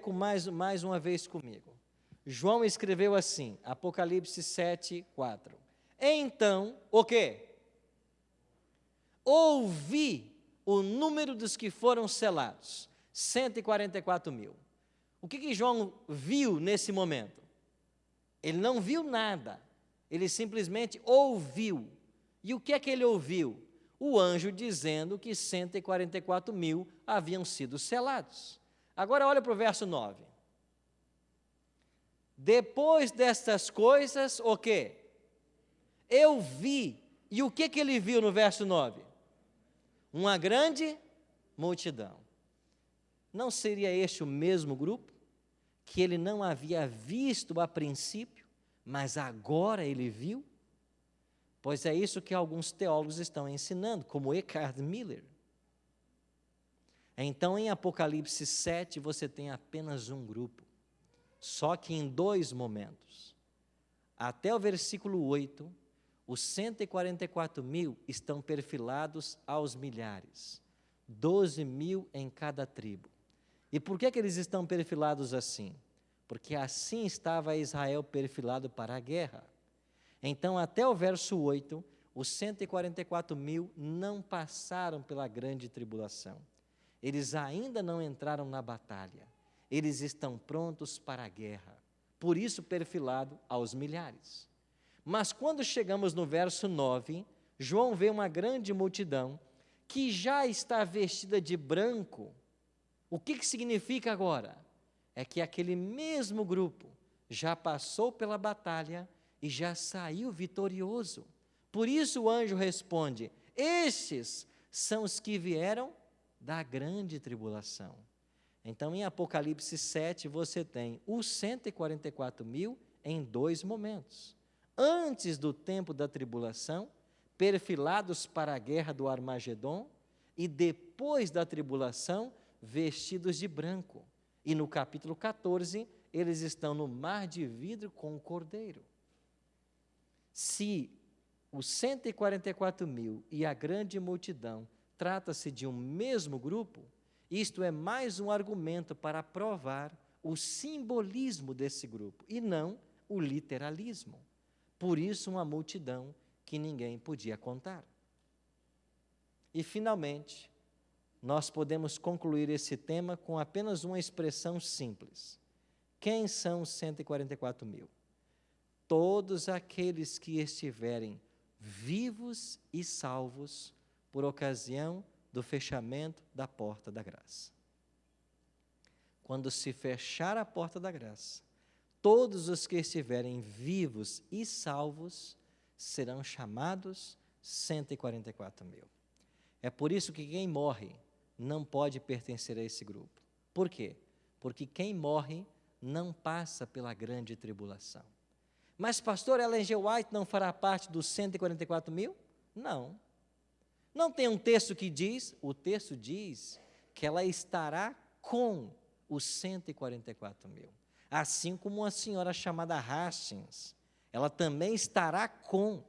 Speaker 1: mais uma vez comigo. João escreveu assim, Apocalipse 7, 4. Então, o quê? Ouvi o número dos que foram selados, 144.000. O que João viu nesse momento? Ele não viu nada, ele simplesmente ouviu. E o que é que ele ouviu? O anjo dizendo que 144.000 haviam sido selados. Agora olha para o verso 9. Depois destas coisas, o quê? Eu vi. E o que ele viu no verso 9? Uma grande multidão. Não seria este o mesmo grupo que ele não havia visto a princípio, mas agora ele viu? Pois é isso que alguns teólogos estão ensinando, como Eckhart Miller. Então, em Apocalipse 7, você tem apenas um grupo, só que em dois momentos. Até o versículo 8, os 144.000 estão perfilados aos milhares, 12.000 em cada tribo. E por que eles estão perfilados assim? Porque assim estava Israel perfilado para a guerra. Então, até o verso 8, os 144.000 não passaram pela grande tribulação. Eles ainda não entraram na batalha. Eles estão prontos para a guerra. Por isso, perfilado aos milhares. Mas quando chegamos no verso 9, João vê uma grande multidão que já está vestida de branco. O que significa agora? É que aquele mesmo grupo já passou pela batalha e já saiu vitorioso. Por isso o anjo responde: estes são os que vieram da grande tribulação. Então, em Apocalipse 7, você tem os 144.000 em dois momentos. Antes do tempo da tribulação, perfilados para a guerra do Armagedon, e depois da tribulação, vestidos de branco. E no capítulo 14, eles estão no mar de vidro com o cordeiro. Se os 144.000 e a grande multidão trata-se de um mesmo grupo, isto é mais um argumento para provar o simbolismo desse grupo, e não o literalismo. Por isso, uma multidão que ninguém podia contar. E, finalmente, nós podemos concluir esse tema com apenas uma expressão simples. Quem são os 144.000? Todos aqueles que estiverem vivos e salvos por ocasião do fechamento da porta da graça. Quando se fechar a porta da graça, todos os que estiverem vivos e salvos serão chamados 144.000. É por isso que quem morre não pode pertencer a esse grupo. Por quê? Porque quem morre não passa pela grande tribulação. Mas, pastor, Ellen G. White não fará parte dos 144.000? Não. Não tem um texto que diz? O texto diz que ela estará com os 144.000. Assim como uma senhora chamada Hastings, ela também estará com.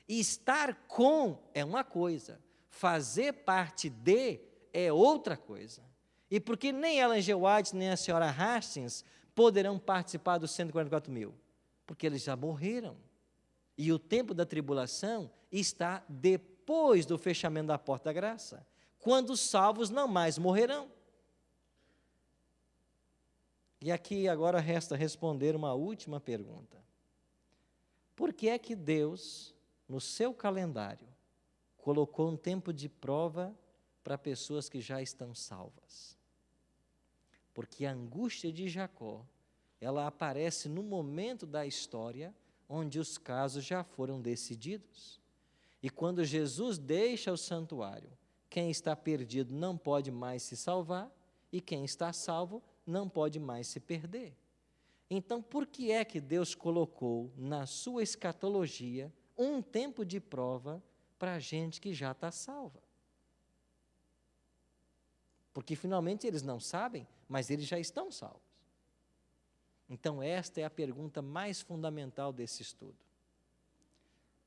Speaker 1: E estar com é uma coisa, fazer parte de é outra coisa. E por que nem Ellen G. White, nem a senhora Hastings poderão participar dos 144.000? Porque eles já morreram. E o tempo da tribulação está depois do fechamento da porta da graça, quando os salvos não mais morrerão. E aqui agora resta responder uma última pergunta. Por que é que Deus, no seu calendário, colocou um tempo de prova para pessoas que já estão salvas? Porque a angústia de Jacó ela aparece no momento da história onde os casos já foram decididos. E quando Jesus deixa o santuário, quem está perdido não pode mais se salvar, e quem está salvo não pode mais se perder. Então, por que é que Deus colocou na sua escatologia um tempo de prova para a gente que já está salva? Porque finalmente eles não sabem, mas eles já estão salvos. Então, esta é a pergunta mais fundamental desse estudo.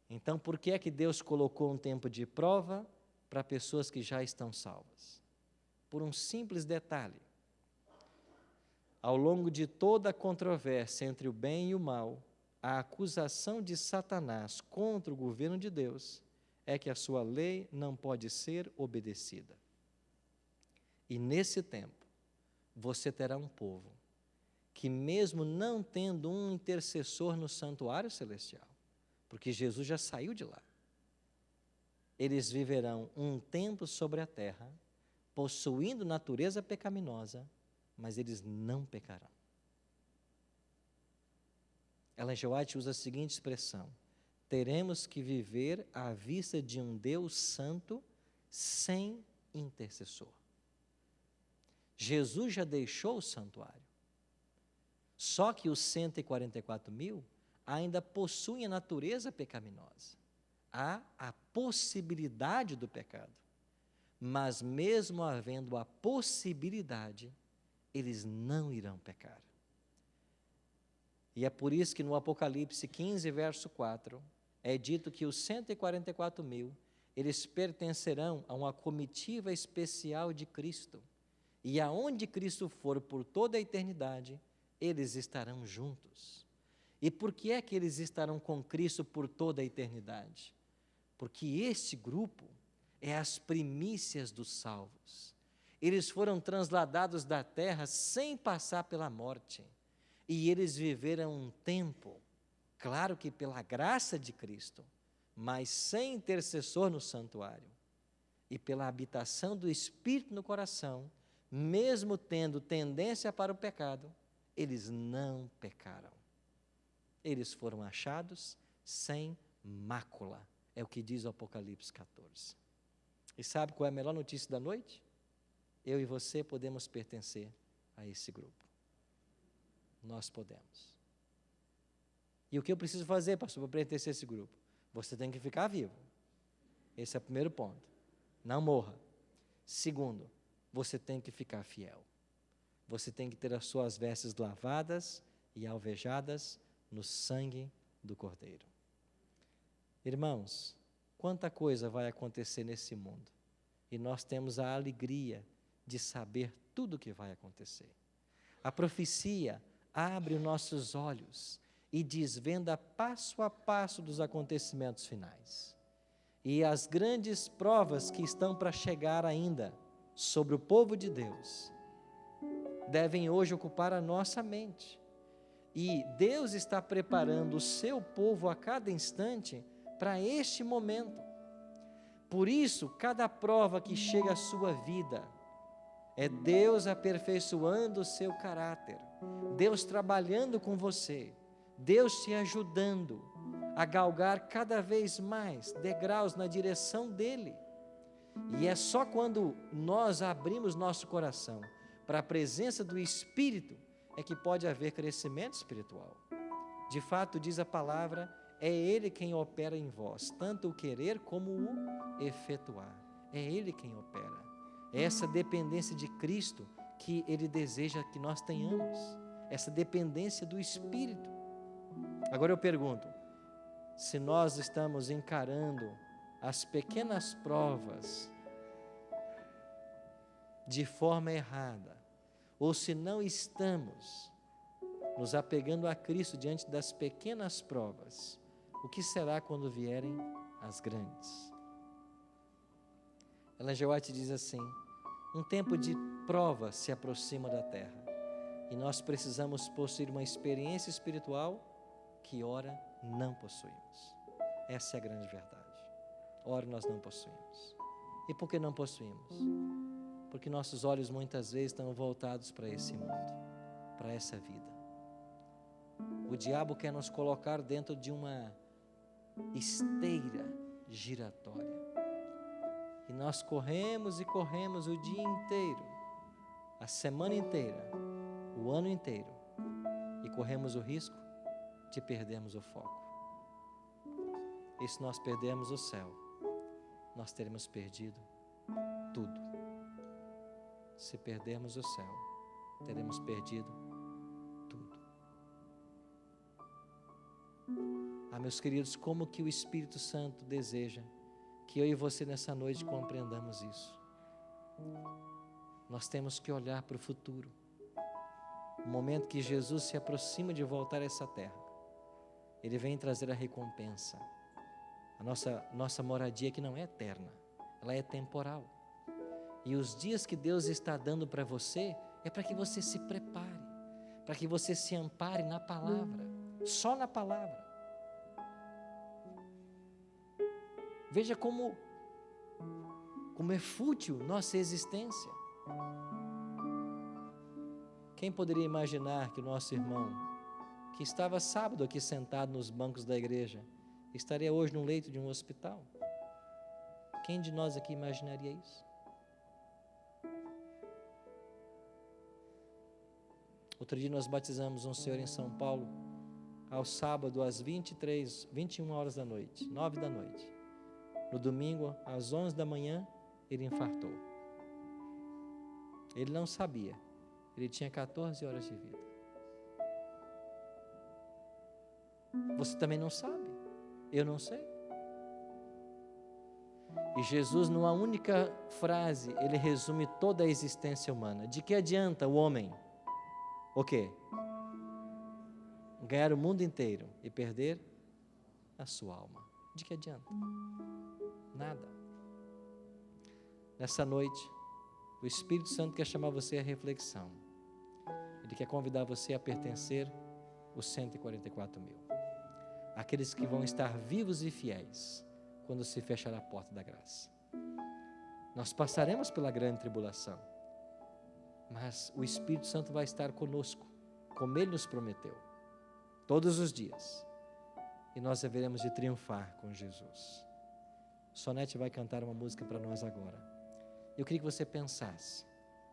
Speaker 1: Então, por que é que Deus colocou um tempo de prova para pessoas que já estão salvas? Por um simples detalhe. Ao longo de toda a controvérsia entre o bem e o mal, a acusação de Satanás contra o governo de Deus é que a sua lei não pode ser obedecida. E nesse tempo, você terá um povo que, mesmo não tendo um intercessor no santuário celestial, porque Jesus já saiu de lá, eles viverão um tempo sobre a terra, possuindo natureza pecaminosa, mas eles não pecarão. Ellen G. White usa a seguinte expressão: teremos que viver à vista de um Deus santo sem intercessor. Jesus já deixou o santuário. Só que os 144.000 ainda possuem a natureza pecaminosa. Há a possibilidade do pecado. Mas mesmo havendo a possibilidade, eles não irão pecar. E é por isso que no Apocalipse 15, verso 4, é dito que os 144.000, eles pertencerão a uma comitiva especial de Cristo. E aonde Cristo for por toda a eternidade, eles estarão juntos. E por que é que eles estarão com Cristo por toda a eternidade? Porque este grupo é as primícias dos salvos. Eles foram transladados da terra sem passar pela morte. E eles viveram um tempo, claro que pela graça de Cristo, mas sem intercessor no santuário. E pela habitação do Espírito no coração, mesmo tendo tendência para o pecado, eles não pecaram. Eles foram achados sem mácula. É o que diz o Apocalipse 14. E sabe qual é a melhor notícia da noite? Eu e você podemos pertencer a esse grupo. Nós podemos. E o que eu preciso fazer, pastor, para pertencer a esse grupo? Você tem que ficar vivo. Esse é o primeiro ponto. Não morra. Segundo, você tem que ficar fiel. Você tem que ter as suas vestes lavadas e alvejadas no sangue do Cordeiro. Irmãos, quanta coisa vai acontecer nesse mundo. E nós temos a alegria de saber tudo o que vai acontecer. A profecia abre os nossos olhos e desvenda passo a passo dos acontecimentos finais. E as grandes provas que estão para chegar ainda sobre o povo de Deus devem hoje ocupar a nossa mente. E Deus está preparando o seu povo a cada instante para este momento. Por isso, cada prova que chega à sua vida é Deus aperfeiçoando o seu caráter, Deus trabalhando com você, Deus te ajudando a galgar cada vez mais degraus na direção dEle. E é só quando nós abrimos nosso coração para a presença do Espírito é que pode haver crescimento espiritual. De fato, diz a palavra, é Ele quem opera em vós, tanto o querer como o efetuar. É Ele quem opera. É essa dependência de Cristo que Ele deseja que nós tenhamos, essa dependência do Espírito. Agora eu pergunto, se nós estamos encarando as pequenas provas de forma errada, ou se não estamos nos apegando a Cristo diante das pequenas provas, o que será quando vierem as grandes? Ellen G. White diz assim, um tempo de prova se aproxima da terra, e nós precisamos possuir uma experiência espiritual que ora não possuímos. Essa é a grande verdade. Ora nós não possuímos. E por que não possuímos? Porque nossos olhos muitas vezes estão voltados para esse mundo, para essa vida. O diabo quer nos colocar dentro de uma esteira giratória. E nós corremos e corremos o dia inteiro, a semana inteira, o ano inteiro, e corremos o risco de perdermos o foco. E se nós perdermos o céu, nós teremos perdido tudo. Se perdermos o céu, teremos perdido tudo. Ah, meus queridos, como que o Espírito Santo deseja que eu e você nessa noite compreendamos isso. Nós temos que olhar para o futuro. O momento que Jesus se aproxima de voltar a essa terra, Ele vem trazer a recompensa. A nossa moradia que não é eterna, ela é temporal. E os dias que Deus está dando para você é para que você se prepare, para que você se ampare na palavra, só na palavra. Veja como é fútil nossa existência. Quem poderia imaginar que o nosso irmão, que estava sábado aqui sentado nos bancos da igreja, estaria hoje no leito de um hospital? Quem de nós aqui imaginaria isso? Outro dia nós batizamos um senhor em São Paulo, ao sábado às 21 horas da noite, 9 da noite. No domingo, às 11 da manhã, ele infartou. Ele não sabia, ele tinha 14 horas de vida. Você também não sabe, eu não sei. E Jesus, numa única frase, ele resume toda a existência humana. De que adianta o homem, o quê? Ganhar o mundo inteiro e perder a sua alma. De que adianta? Nada. Nessa noite, o Espírito Santo quer chamar você à reflexão. Ele quer convidar você a pertencer os 144 mil. Aqueles que vão estar vivos e fiéis quando se fechar a porta da graça. Nós passaremos pela grande tribulação, mas o Espírito Santo vai estar conosco, como Ele nos prometeu, todos os dias. E nós haveremos de triunfar com Jesus. Sonete vai cantar uma música para nós agora. Eu queria que você pensasse,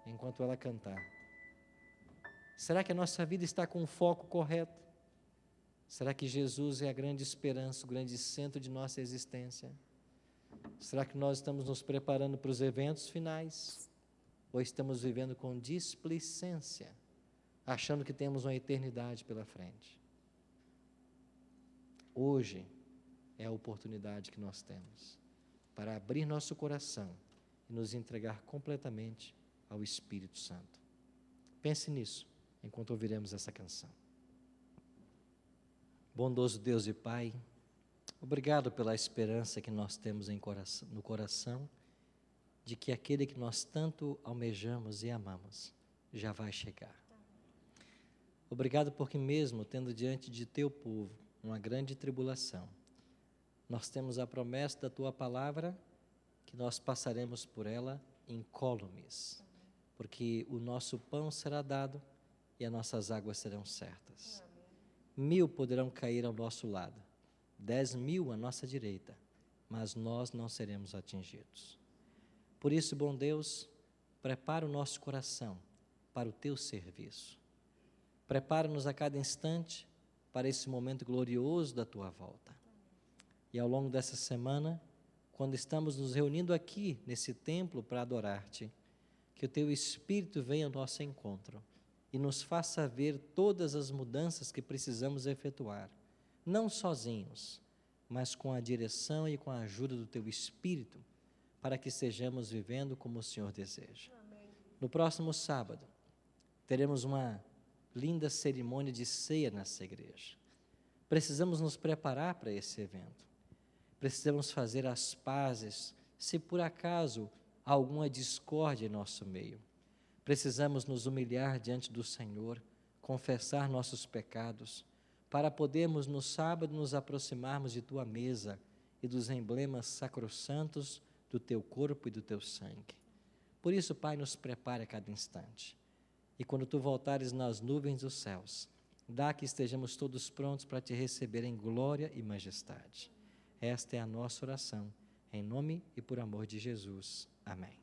Speaker 1: enquanto ela cantar, será que a nossa vida está com o foco correto? Será que Jesus é a grande esperança, o grande centro de nossa existência? Será que nós estamos nos preparando para os eventos finais? Ou estamos vivendo com displicência, achando que temos uma eternidade pela frente? Hoje é a oportunidade que nós temos para abrir nosso coração e nos entregar completamente ao Espírito Santo. Pense nisso enquanto ouviremos essa canção. Bondoso Deus e Pai, obrigado pela esperança que nós temos no coração de que aquele que nós tanto almejamos e amamos já vai chegar. Obrigado porque mesmo tendo diante de Teu povo uma grande tribulação, nós temos a promessa da Tua palavra que nós passaremos por ela incólumes, porque o nosso pão será dado e as nossas águas serão certas. 1000 poderão cair ao nosso lado, 10.000 à nossa direita, mas nós não seremos atingidos. Por isso, bom Deus, prepara o nosso coração para o Teu serviço. Prepara-nos a cada instante para esse momento glorioso da Tua volta. E ao longo dessa semana, quando estamos nos reunindo aqui nesse templo para adorar-Te, que o Teu Espírito venha ao nosso encontro e nos faça ver todas as mudanças que precisamos efetuar, não sozinhos, mas com a direção e com a ajuda do Teu Espírito, para que estejamos vivendo como o Senhor deseja. Amém. No próximo sábado, teremos uma linda cerimônia de ceia nessa igreja. Precisamos nos preparar para esse evento. Precisamos fazer as pazes, se por acaso há alguma discórdia em nosso meio. Precisamos nos humilhar diante do Senhor, confessar nossos pecados, para podermos no sábado nos aproximarmos de Tua mesa e dos emblemas sacrossantos do Teu corpo e do Teu sangue. Por isso, Pai, nos prepare a cada instante. E quando Tu voltares nas nuvens dos céus, dá que estejamos todos prontos para te receber em glória e majestade. Esta é a nossa oração, em nome e por amor de Jesus. Amém.